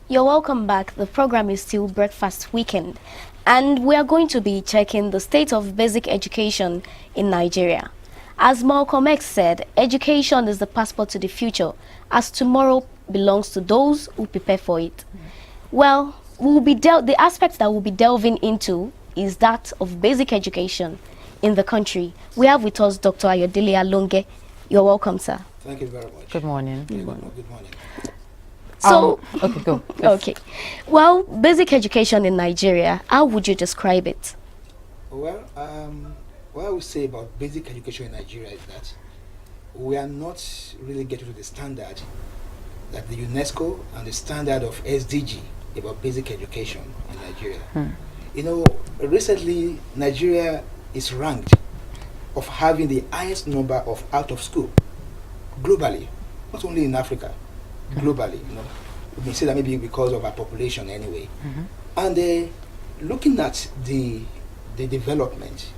You're welcome back. The program is still Breakfast Weekend, and we are going to be checking the state of basic education in Nigeria. As Malcolm X said, education is the passport to the future, as tomorrow belongs to those who prepare for it. Well, the aspect that we'll be delving into is that of basic education in the country. We have with us Dr. Ayodele Alonge. You're welcome, sir. Thank you very much. Good morning. Good morning. Good morning. So, okay, go. Okay. Well, basic education in Nigeria, how would you describe it? Well, what I would say about basic education in Nigeria is that we are not really getting to the standard that the UNESCO and the standard of SDG about basic education in Nigeria. You know, recently Nigeria is ranked of having the highest number of out of school globally, not only in Africa, globally. You know, we may say that maybe because of our population anyway. And looking at the development,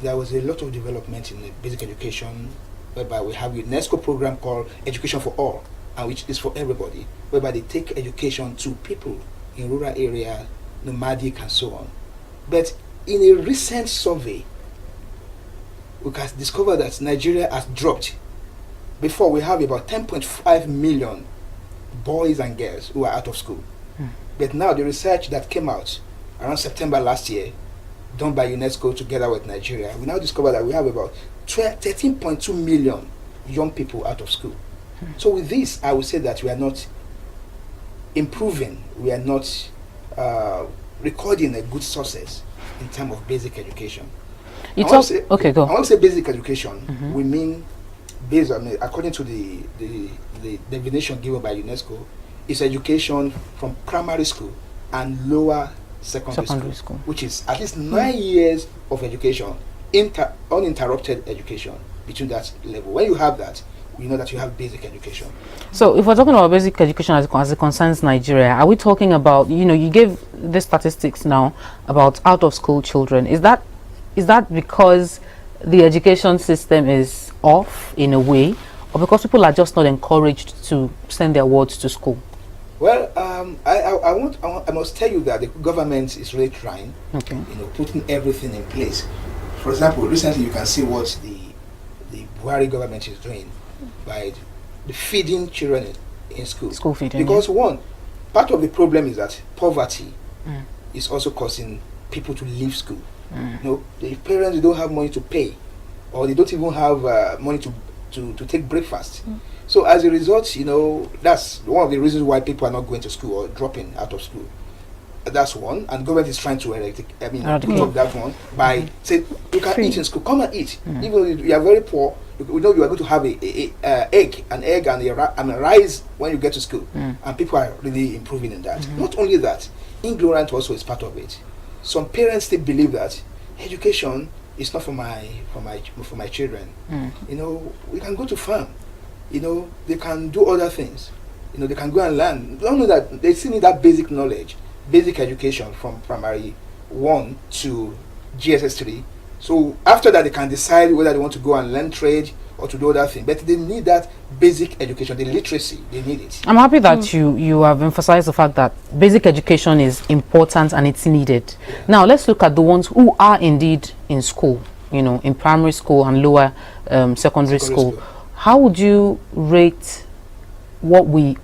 there was a lot of development in the basic education, whereby we have a UNESCO program called Education for All, and which is for everybody, whereby they take education to people in rural area, nomadic and so on. But in a recent survey, we can discover that Nigeria has dropped. Before, we have about 10.5 million boys and girls who are out of school. But now the research that came out around September last year, done by UNESCO together with Nigeria, we now discover that we have about 13.2 million young people out of school. So with this, I would say that we are not improving, we are not recording a good success in terms of basic education. Okay, go. I want to say basic education, we mean based on, according to the definition given by UNESCO, is education from primary school and lower secondary school, which is at least 9 years of education, uninterrupted education between that level. When you have that, you know that you have basic education. So if we're talking about basic education as it concerns Nigeria, are we talking about, you know, you gave the statistics now about out of school children. Is that because the education system is off in a way, or because people are just not encouraged to send their wards to school? Well, I must tell you that the government is really trying, you know, putting everything in place. For example, recently you can see what the Buhari government is doing by the feeding children in school. School feeding. Because one, part of the problem is that poverty is also causing people to leave school. You know, the parents don't have money to pay, or they don't even have money to take breakfast. So as a result, you know, that's one of the reasons why people are not going to school or dropping out of school. That's one, and government is trying to stop that one by saying you can eat in school, come and eat. Even though you are very poor, you know you are going to have an egg and a rice when you get to school, and people are really improving in that. Not only that, ignorance also is part of it. Some parents still believe that education is not for my children. You know, we can go to farm. You know, they can do other things. You know, they can go and learn. They don't know that they still need that basic knowledge, basic education from primary 1 to GSS 3. So after that, they can decide whether they want to go and learn trade or to do other things. But they need that basic education, the literacy. They need it. I'm happy that you have emphasized the fact that basic education is important and it's needed. Now let's look at the ones who are indeed in school, you know, in primary school and lower secondary school. How would you rate what we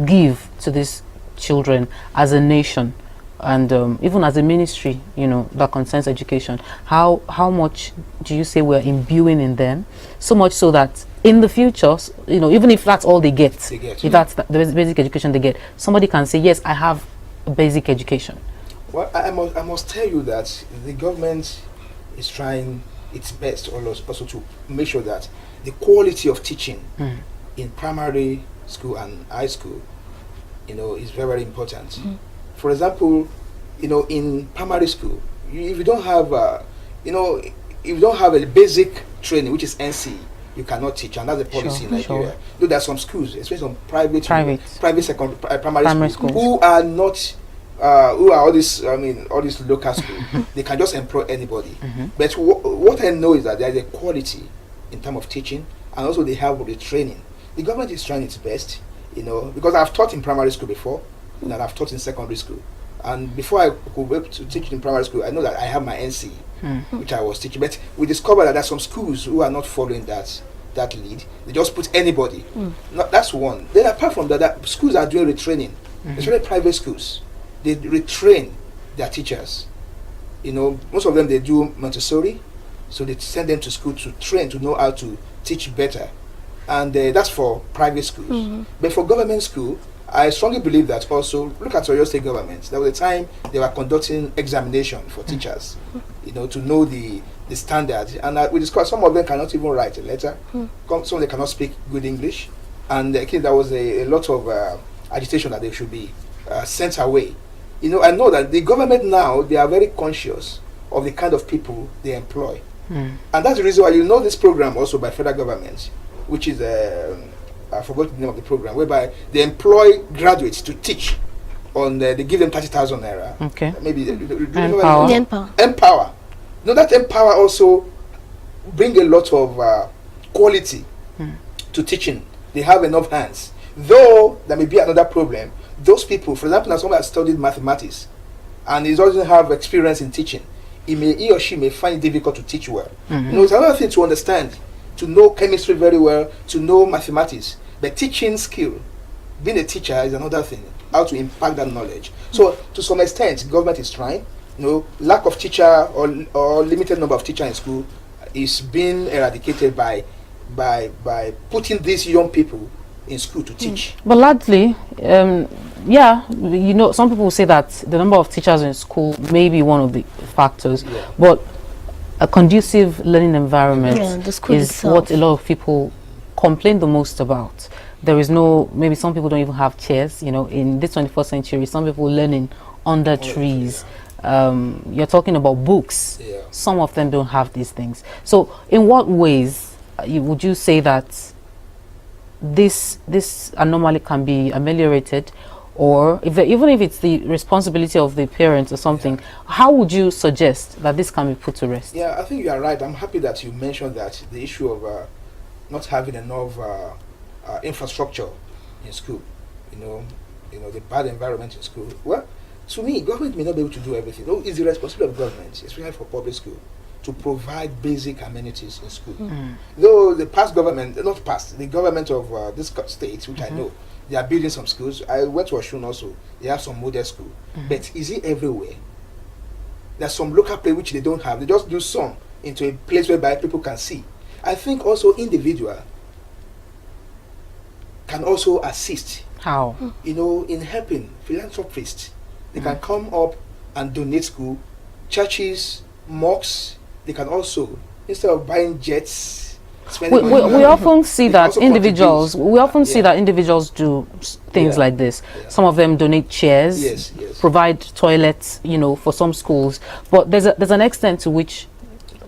give to these children as a nation and even as a ministry, you know, that concerns education? How much do you say we're imbuing in them, so much so that in the future, you know, even if that's all they get, if that's the basic education they get, somebody can say, yes, I have a basic education? Well, I must tell you that the government is trying its best also to make sure that the quality of teaching in primary school and high school, you know, is very, very important. For example, you know, in primary school, if you don't have, you know, if you don't have a basic training, which is NC, you cannot teach, and that's the policy in Nigeria. Though there are some schools, especially some private secondary primary schools, who are not, who are all these local schools. They can just employ anybody. But what I know is that there is a quality in terms of teaching, and also they have the training. The government is trying its best, you know, because I've taught in primary school before. that I've taught in secondary school. And before I could be able to teach in primary school, I know that I have my NC, which I was teaching. But we discovered that there are some schools who are not following that lead. They just put anybody. That's one. Then apart from that schools are doing retraining, especially private schools. They retrain their teachers. You know, most of them, they do Montessori, so they send them to school to train, to know how to teach better. And that's for private schools. But for government school, I strongly believe that also, look at Oyo State government. There was a time they were conducting examination for teachers, you know, to know the standards. And we discussed some of them cannot even write a letter. Some of them cannot speak good English. And I think there was a lot of agitation that they should be sent away. You know, I know that the government now, they are very conscious of the kind of people they employ. And that's the reason why you know this program also by federal government, which is I forgot the name of the program, whereby they employ graduates to teach on they give them 30,000 naira. Okay. Maybe Empower. Empower. No, that Empower also bring a lot of quality to teaching. They have enough hands. Though there may be another problem. Those people, for example, now someone has studied mathematics and he doesn't have experience in teaching, he or she may find it difficult to teach well. You know, it's another thing to understand, to know chemistry very well, to know mathematics. But teaching skill, being a teacher is another thing, how to impact that knowledge. So to some extent, government is trying. You know, lack of teacher or limited number of teachers in school is being eradicated by putting these young people in school to teach. But largely, yeah, you know, some people say that the number of teachers in school may be one of the factors, but a conducive learning environment the school is itself. what a lot of people complain the most about. There is no, maybe some people don't even have chairs, you know, in this 21st century, some people learning under trees. You're talking about books. Some of them don't have these things. So in what ways would you say that this anomaly can be ameliorated, or even if it's the responsibility of the parents or something, how would you suggest that this can be put to rest? Yeah, I think you are right. I'm happy that you mentioned that, the issue of not having enough infrastructure in school, you know, the bad environment in school. Well, to me, government may not be able to do everything. No, it's the responsibility of government, especially for public school, to provide basic amenities in school. Though the past government, not past, the government of this state, which I know, they are building some schools. I went to Osun also. They have some model school. But is it everywhere? There's some local place which they don't have. They just do some into a place whereby people can see. I think also individual can also assist. How? You know, in helping philanthropists. They can come up and donate school. Churches, mosques, they can also, instead of buying jets, spending money, we often see they that also individuals, contribute. we often see that individuals do things like this. Some of them donate chairs, provide toilets, you know, for some schools. But there's an extent to which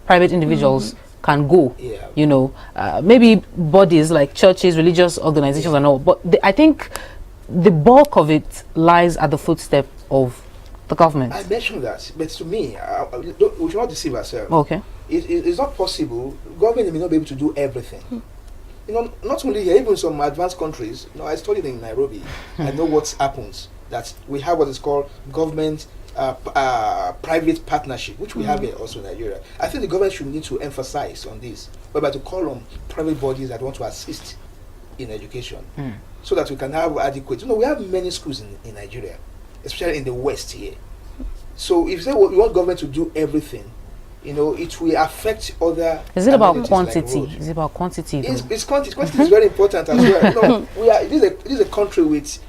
private individuals can go, you know, maybe bodies like churches, religious organizations and all. But I think the bulk of it lies at the footstep of the government. I mentioned that, but to me, we should not deceive ourselves. Okay. It's not possible. Government may not be able to do everything. You know, not only here, even some advanced countries. You know, I studied in Nairobi. I know what happens. That we have what is called government private partnership, which we have here also in Nigeria. I think the government should need to emphasize on this, whereby to call on private bodies that want to assist in education, so that we can have adequate. You know, we have many schools in Nigeria, especially in the West here. So if they we want government to do everything, you know, it will affect other. Is it about amenities quantity? like road. Is it about quantity? It's quantity. Quantity is very important as well. You know, this is a country with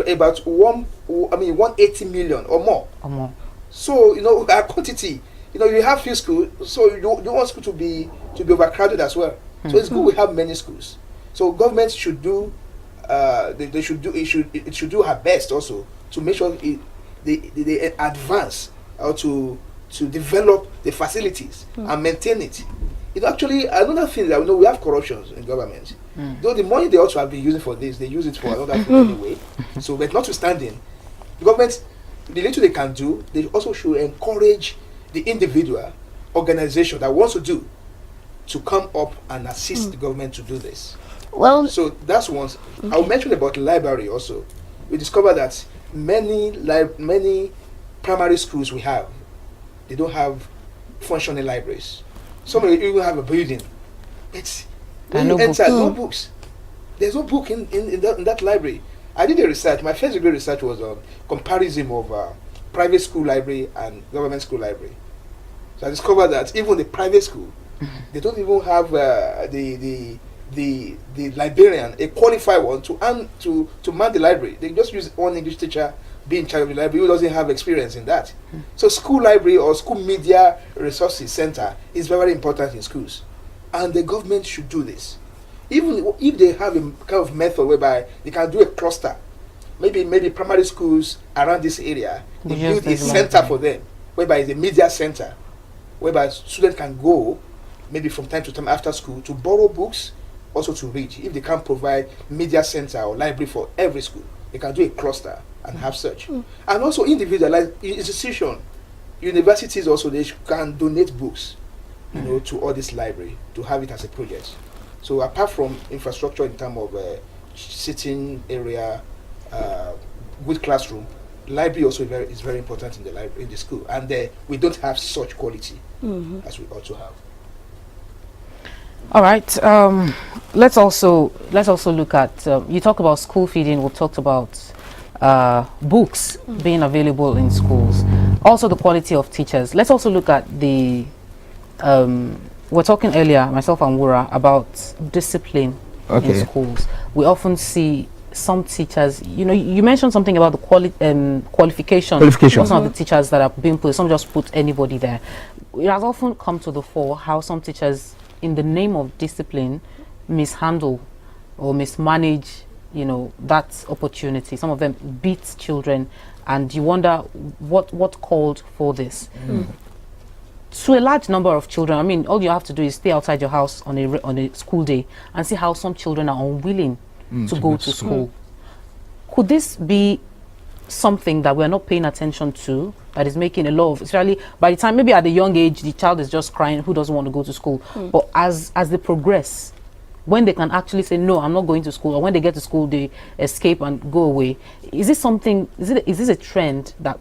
about 180 million or more. So you know, our quantity. You know, you have few schools, so you don't want school to be overcrowded as well. So it's good we have many schools. So government should do. It should do her best also to make sure they advance or to develop the facilities and maintain it. It's actually another thing that we know we have corruptions in government. Though the money they also have been using for this, they use it for another thing anyway. So, but notwithstanding, the government, the little they can do, they also should encourage the individual organization that wants to do to come up and assist the government to do this. Well, so that's one. I'll mention about library also. We discovered that many primary schools we have, they don't have functioning libraries. Some even have a building. It's when you enter, no books. There's no book in that library. I did a research. My first degree research was on comparison of private school library and government school library. So I discovered that even the private school, they don't even have the librarian, a qualified one, to man the library. They just use one English teacher be in charge of the library who doesn't have experience in that. So school library or school media resources center is very important in schools, and the government should do this. Even if they have a kind of method whereby they can do a cluster, maybe primary schools around this area, they build a center for them, whereby it's a media center, whereby students can go maybe from time to time after school to borrow books, also to read. If they can't provide media center or library for every school, they can do a cluster and have such. And also individualized institution, universities also, they can donate books, to all this library to have it as a project. So apart from infrastructure in terms of sitting area, good classroom, library also is very important in the library in the school, and we don't have such quality as we ought to have. All right. Let's also look at. You talk about school feeding. We've talked about books being available in schools. Also, the quality of teachers. Let's also look at the. We're talking earlier, myself and Wura, about discipline in schools. We often see some teachers. You mentioned something about the qualification. Of some of the teachers that are being put. Some just put anybody there. It has often come to the fore how some teachers, in the name of discipline, mishandle or mismanage, that opportunity. Some of them beat children, and you wonder what called for this. To a large number of children, I mean, all you have to do is stay outside your house on a school day and see how some children are unwilling to go to school. Could this be something that we're not paying attention to, that is making a lot of, especially by the time, maybe at a young age, the child is just crying, who doesn't want to go to school? But as they progress, when they can actually say, no, I'm not going to school, or when they get to school, they escape and go away. Is this something, is this a trend that,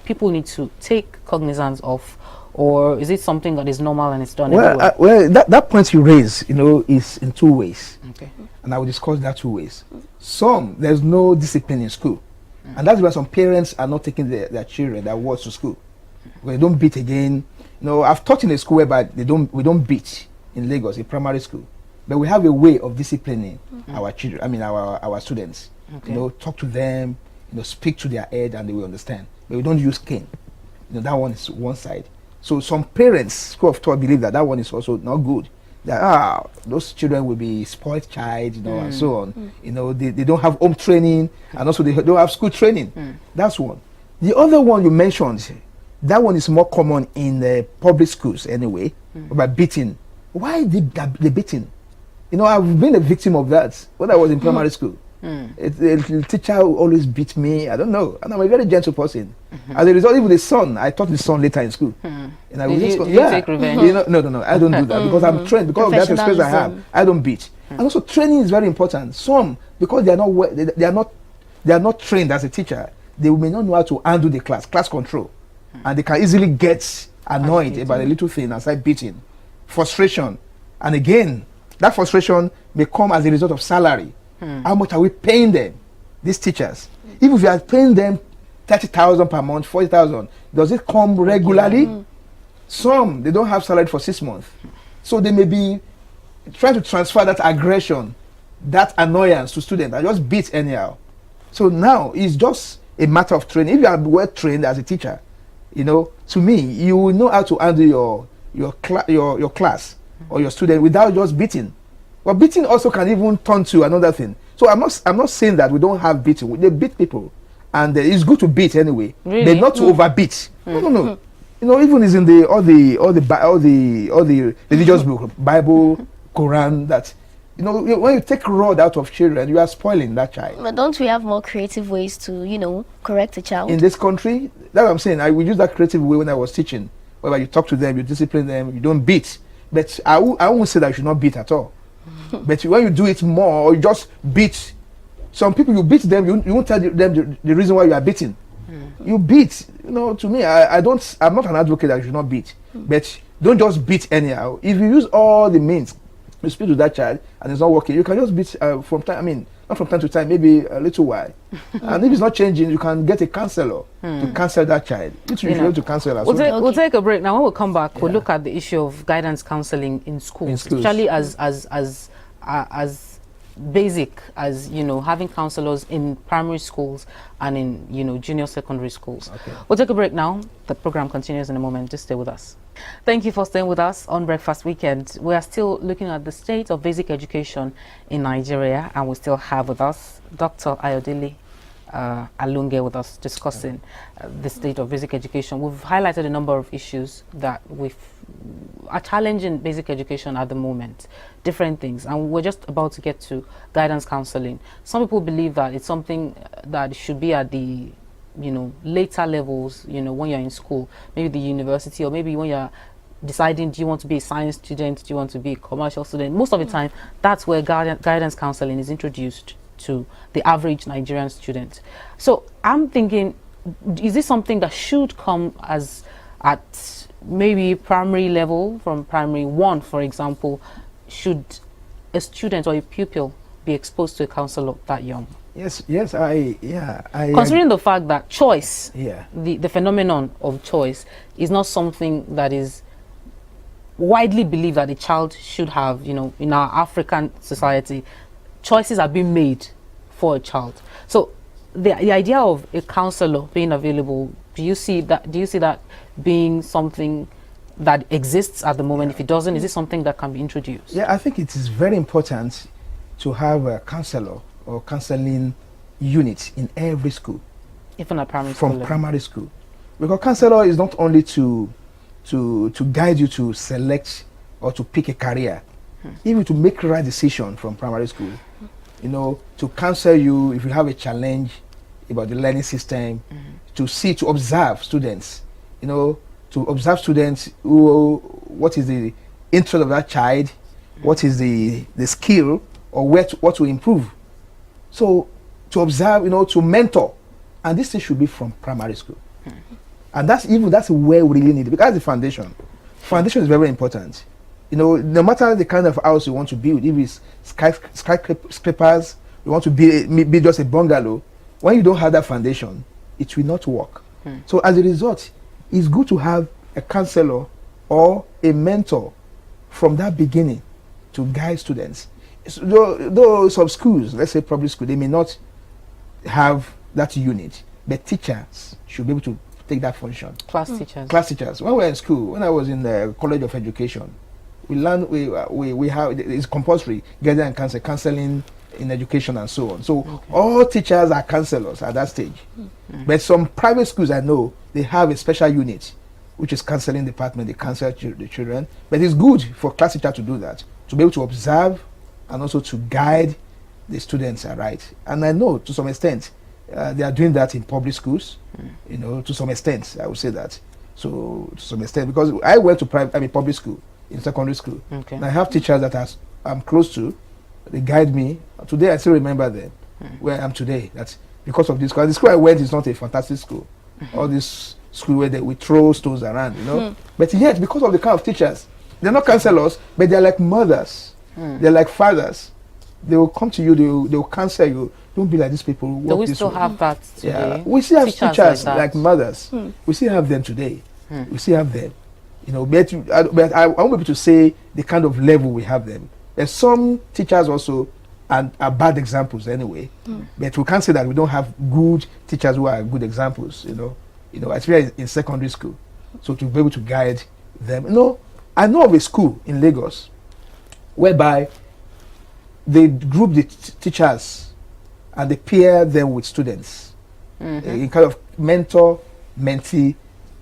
people need to take cognizance of? Or is it something that is normal and it's done everywhere? That point you raise, is in two ways. Okay. And I will discuss that two ways. There's no discipline in school. And that's why some parents are not taking their children, their wards to school. They don't beat again. I've taught in a school whereby we don't beat in Lagos, in primary school. But we have a way of disciplining our children, our students. Okay. Talk to them, speak to their head, and they will understand. But we don't use cane. That one is one side. So some parents who have taught believe that one is also not good. That those children will be spoiled child, and so on. They don't have home training, and also they don't have school training. That's one. The other one you mentioned, that one is more common in the public schools anyway, about beating. Why the beating? I've been a victim of that when I was in primary school. A teacher always beat me. I don't know, and I'm a very gentle person. As a result, even the son, I taught the son later in school. Did you take revenge? No, I don't do that because I'm trained. Because of that experience I have, I don't beat. And also, training is very important. Some, because they are not trained as a teacher, they may not know how to handle the class control, and they can easily get annoyed about a little thing aside beating, frustration, and again, that frustration may come as a result of salary. How much are we paying them, these teachers? If we are paying them 30,000 per month, 40,000, does it come regularly? Some, they don't have salary for 6 months. So they may be trying to transfer that aggression, that annoyance to students and just beat anyhow. So now it's just a matter of training. If you are well trained as a teacher, to me, you will know how to handle your class or your student without just beating. But beating also can even turn to another thing. So I'm not saying that we don't have beating. They beat people, and it's good to beat anyway. Really? But not to overbeat. No. Even is in all the religious book, Bible, Quran, that when you take rod out of children, you are spoiling that child. But don't we have more creative ways to correct a child? In this country, that's what I'm saying. I would use that creative way when I was teaching, whereby you talk to them, you discipline them, you don't beat. But I won't say that you should not beat at all. But when you do it more, or you just beat Some people, you beat them, you won't tell them the reason why you are beating. You beat. You know, to me, I'm not an advocate that you should not beat. But don't just beat anyhow. If you use all the means to speak to that child and it's not working, you can just beat from time, I mean, not from time to time, maybe a little while. And if it's not changing, you can get a counselor to counsel that child. You should be able to counsel as well. We'll take a break. Now, when we come back, we'll look at the issue of guidance counseling in schools, especially as basic as, you know, having counselors in primary schools and in, you know, junior secondary schools. Okay. We'll take a break now. The program continues in a moment. Just stay with us. Thank you for staying with us on Breakfast Weekend. We are still looking at the state of basic education in Nigeria, and we still have with us Dr. Ayodele Alunge with us discussing the state of basic education. We've highlighted a number of issues that are challenging basic education at the moment, different things, and we're just about to get to guidance counseling. Some people believe that it's something that should be at the, you know, later levels, you know, when you're in school, maybe the university, or maybe when you're deciding, do you want to be a science student, do you want to be a commercial student. Most of the time, that's where guidance counseling is introduced to the average Nigerian student. So I'm thinking, is this something that should come as at maybe primary level, from primary 1, for example? Should a student or a pupil be exposed to a counselor that young? Yes, Considering the fact that choice, the phenomenon of choice, is not something that is widely believed that a child should have. You know, in our African society, choices are being made for a child. So the idea of a counselor being available, do you see that being something that exists at the moment? If it doesn't, is it something that can be introduced? Yeah, I think it is very important to have a counselor or counseling unit in every school, even at primary school. From primary school, because counselor is not only to guide you to select or to pick a career, even to make the right decision from primary school. You know, to counsel you if you have a challenge about the learning system, to observe students. You know, to observe students what is the interest of that child, what is the skill, or what to improve. So to observe, you know, to mentor, and this thing should be from primary school. And that's where we really need it, because that's the foundation. Foundation is very important. You know, no matter the kind of house you want to build, if it's skyscrapers, you want to build just a bungalow, when you don't have that foundation, it will not work. So as a result, it's good to have a counselor or a mentor from that beginning to guide students. Though some schools, let's say public school, they may not have that unit, but teachers should be able to take that function. Class teachers. When we were in school, when I was in the College of Education, we learn we have, it's compulsory guidance and counseling in education and so on. So all teachers are counselors at that stage. But some private schools, I know, they have a special unit, which is counseling department. They counsel the children. But it's good for class teacher to do that, to be able to observe and also to guide the students right. And I know to some extent they are doing that in public schools. You know, to some extent, I would say that. So to some extent, because I went to public school, in secondary school. And I have teachers that I'm close to. They guide me. Today I still remember them, where I am today. That's because of this school. And the school I went is not a fantastic school. All this school where we throw stones around, you know. But yet, because of the kind of teachers, they're not counselors, but they're like mothers. They're like fathers. They will come to you, they will counsel you. Don't be like these people. Do we still have that today? Yeah. We still have teachers like mothers. We still have them today. We still have them. You know, but I won't be able to say the kind of level we have them. There's some teachers also are bad examples anyway. But we can't say that we don't have good teachers who are good examples. You know, especially in secondary school. So to be able to guide them. You know, I know of a school in Lagos whereby they group the teachers and they pair them with students in kind of mentor-mentee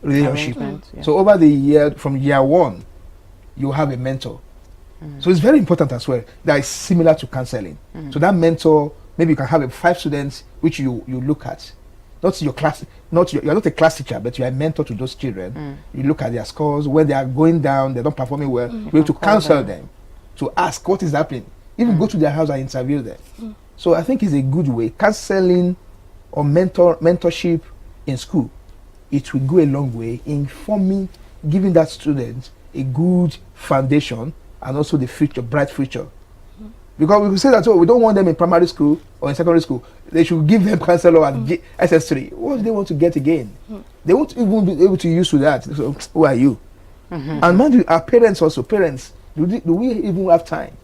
relationship. So over the year, from year 1, you have a mentor. So it's very important as well. That is similar to counseling. So that mentor, maybe you can have 5 students which you look at. Not your class, you're not a class teacher, but you are a mentor to those children. You look at their scores, when they are going down, they're not performing well, you have to counsel them, to ask what is happening. Even go to their house and interview them. So I think it's a good way. Counseling or mentorship in school, it will go a long way in forming, giving that student a good foundation and also the future, bright future. Because we could say that, oh, we don't want them in primary school or in secondary school. They should give them counselor at SS3. What do they want to get again? They won't even be able to use to that. So, who are you? And mind you, our parents also, do we even have time?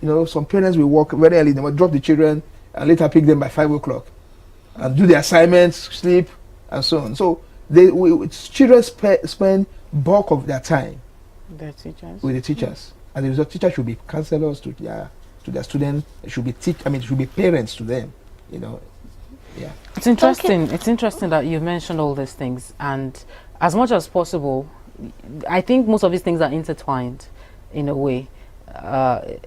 You know, some parents will work very early. They will drop the children and later pick them by 5 o'clock and do the assignments, sleep, and so on. So children spend bulk of their time with the teachers. And the result, teachers should be counselors to their students. It should be it should be parents to them. You know, yeah. It's interesting. Okay. It's interesting that you've mentioned all these things, and as much as possible, I think most of these things are intertwined in a way.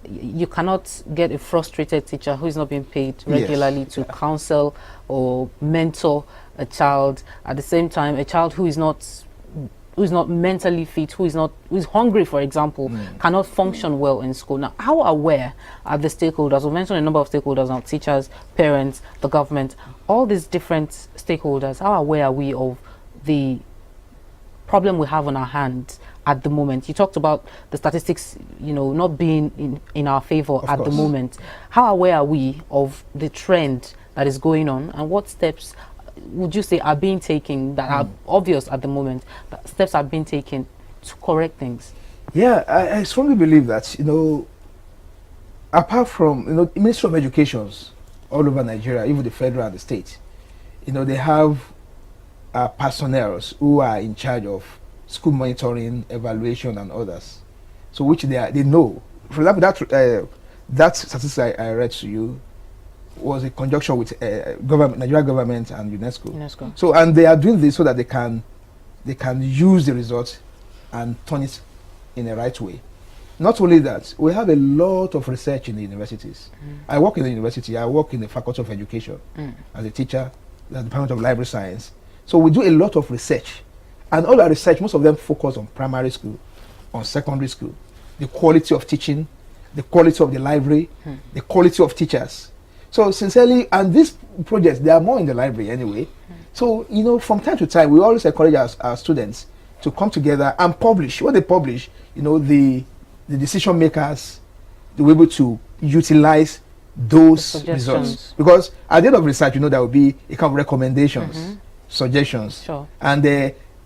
You cannot get a frustrated teacher who is not being paid regularly to counsel or mentor a child. At the same time, a child who is not mentally fit, who is hungry, for example, cannot function well in school. Now, how aware are the stakeholders? We mentioned a number of stakeholders now: teachers, parents, the government, all these different stakeholders. How aware are we of the problem we have on our hands at the moment? You talked about the statistics, you know, not being in our favor at the moment. How aware are we of the trend that is going on, and what steps would you say are being taken that are obvious at the moment, that steps are being taken to correct things? Yeah, I strongly believe that, you know, apart from, you know, Ministry of Educations all over Nigeria, even the federal and the state, you know, they have personnel who are in charge of school monitoring, evaluation, and others. So which they know. For example, that statistic I read to you was a conjunction with Nigeria government and UNESCO. So, and they are doing this so that they can use the results and turn it in a right way. Not only that, we have a lot of research in the universities. I work in the university. I work in the Faculty of Education as a teacher, the Department of Library Science. So we do a lot of research, and all our research, most of them focus on primary school, on secondary school, the quality of teaching, the quality of the library, the quality of teachers. So sincerely, and these projects, they are more in the library anyway. So, you know, from time to time, we always encourage our students to come together and publish. When they publish, you know, the decision makers, they will be able to utilize those results. Because at the end of research, you know, there will be a kind of recommendations, suggestions. Sure. And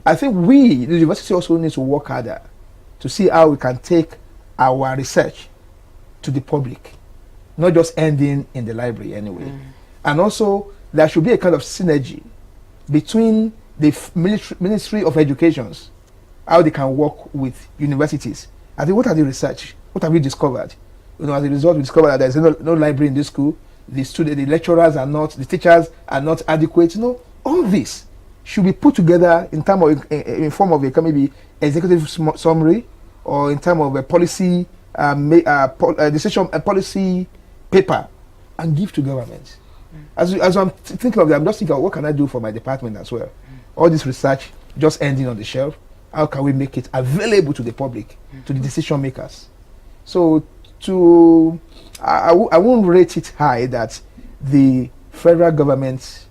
I think we, the university, also need to work harder to see how we can take our research to the public, not just ending in the library anyway. And also, there should be a kind of synergy between the Ministry of Education, how they can work with universities. I think, what are the research? What have we discovered? You know, as a result, we discovered that there's no library in this school. The lecturers are not, the teachers are not adequate. You know, all this should be put together in terms of in form of a maybe executive summary, or in terms of a policy decision, a policy paper, and give to government. As I'm thinking of that, I'm just thinking, what can I do for my department as well? All this research just ending on the shelf. How can we make it available to the public, to the decision makers? So I won't rate it high that the federal government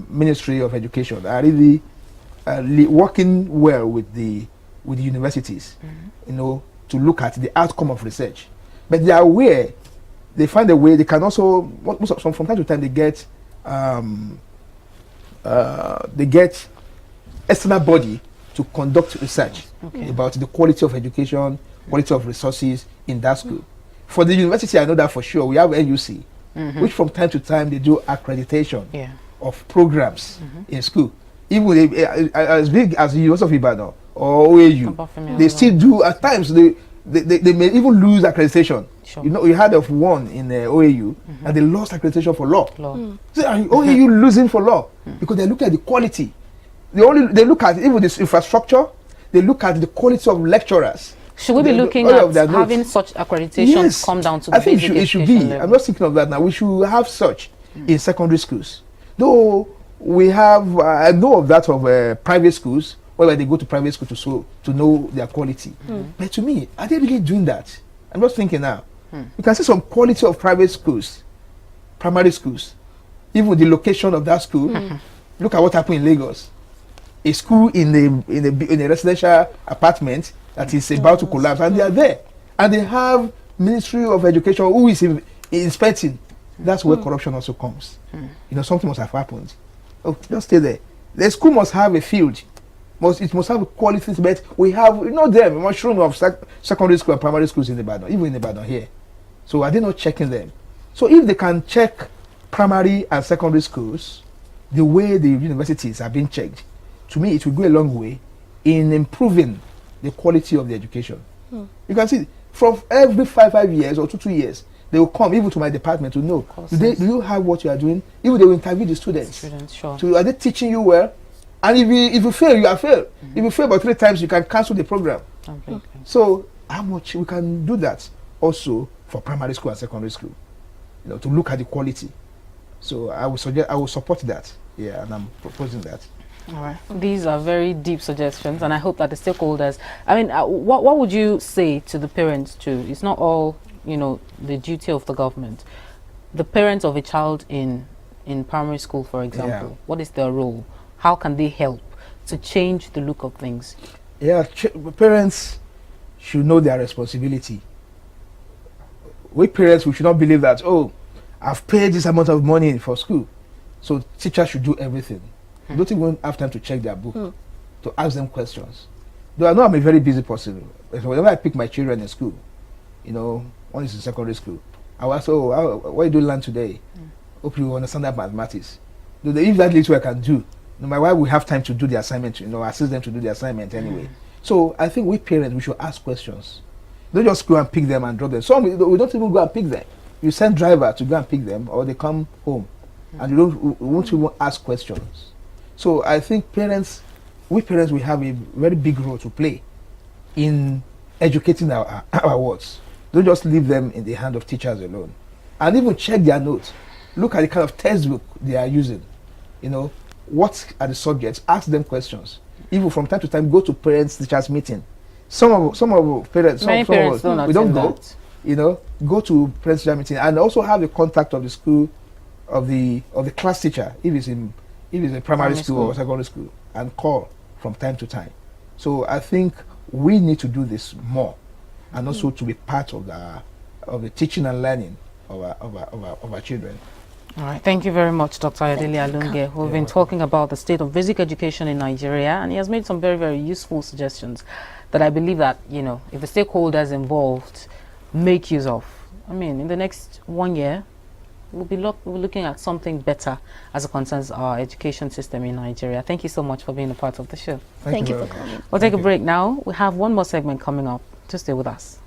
Ministry of Education are really working well with the universities, you know, to look at the outcome of research. But they are aware. They find a way. They can also, from time to time, they get external body to conduct research about the quality of education, quality of resources in that school. For the university, I know that for sure. We have NUC, which from time to time they do accreditation of programs in school. Even as big as the University of Ibadan or OAU, they still do at times. They may even lose accreditation. Sure. You know, you heard of one in OAU, and they lost accreditation for law. So OAU losing for law because they look at the quality. They look at even this infrastructure. They look at the quality of lecturers. Should we be looking at having such accreditations come down to the basic education level? I think it should be. I'm not thinking of that now. We should have such in secondary schools. Though we have, I know of that of private schools, where they go to private school to know their quality. But to me, are they really doing that? I'm just thinking now. You can see some quality of private schools primary schools, even the location of that school. Look at what happened in Lagos. A school in a residential apartment that is about to collapse, and they are there, and they have Ministry of Education who is inspecting. That's where corruption also comes. You know, something must have happened. Oh, just stay there. The school must have a field. It must have a quality, but we have, you know, them mushroom of secondary school and primary schools in Ibadan, even in Ibadan here. So are they not checking them? So if they can check primary and secondary schools the way the universities are being checked, to me it will go a long way in improving the quality of the education. You can see from every 5 years or 2 years, they will come even to my department to know, do you have what you are doing? Even they will interview the students. Sure. So are they teaching you well? And if you fail, you are failed. If you fail about 3 times, you can cancel the program. So how much we can do that also for primary school and secondary school, you know, to look at the quality. So I will support that. Yeah, and I'm proposing that. All right. These are very deep suggestions, and I hope that the stakeholders, I mean, what would you say to the parents too? It's not all, you know, the duty of the government. The parents of a child in primary school, for example, what is their role? How can they help to change the look of things? Yeah, parents should know their responsibility. We parents, we should not believe that, oh, I've paid this amount of money for school, so teachers should do everything. Don't even have time to check their book, to ask them questions. Though I know I'm a very busy person. Whenever I pick my children in school, you know, one is in secondary school, I will ask, oh, what did you learn today? Hope you understand that mathematics. If that little I can do, no matter why we have time to do the assignment, you know, assist them to do the assignment anyway. So I think we parents, we should ask questions. Don't just go and pick them and drop them. Some we don't even go and pick them. You send driver to go and pick them, or they come home, and you won't even ask questions. So I think we parents, we have a very big role to play in educating our wards. Don't just leave them in the hand of teachers alone, and even check their notes. Look at the kind of textbook they are using. You know, what are the subjects? Ask them questions. Even from time to time, go to parents teachers meeting. Some of parents, Many parents don't we don't go. That. You know, go to parents teacher meeting and also have the contact of the school, of the class teacher if it's in primary school or secondary school, and call from time to time. So I think we need to do this more, and also to be part of the teaching and learning of our children. All right, thank you very much, Dr. Ayodele Alunge. We've been talking about the state of basic education in Nigeria, and he has made some very, very useful suggestions that I believe that, you know, if the stakeholders involved make use of. I mean, in the next 1 year, we'll be looking at something better as it concerns our education system in Nigeria. Thank you so much for being a part of the show. Thank you for coming. We'll take a break now. We have one more segment coming up. Just stay with us.